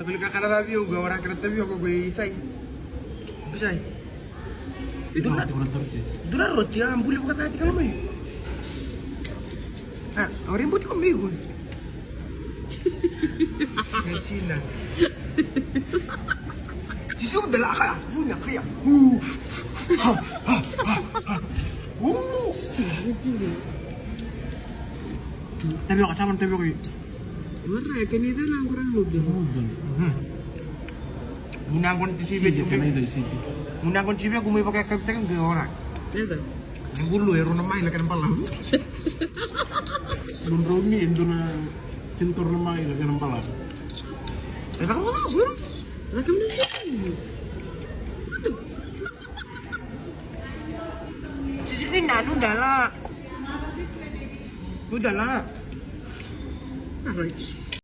Kabili ka kada tabi uga orang kada tabi uga gue isai. Bisai. Itu nanti orang terus. Dura roti ambuli bukan hati kalau mai. Ah, orang buat kau megu. Cina. Jisu dah kaya, punya kaya. Tapi aku caman tapi aku. Mana kan itu nang kurang lebih. Munang kon TV Karena itu di sini. Munang kon TV aku mau pakai kapten ke orang. Itu. Yang bulu ya rona main lekan pala. Lunrungi itu na cintur nama itu kan pala. Eh kamu tahu bro? Lagi di sini. Sisi ini nanu dah lah. Udah lah. Alright.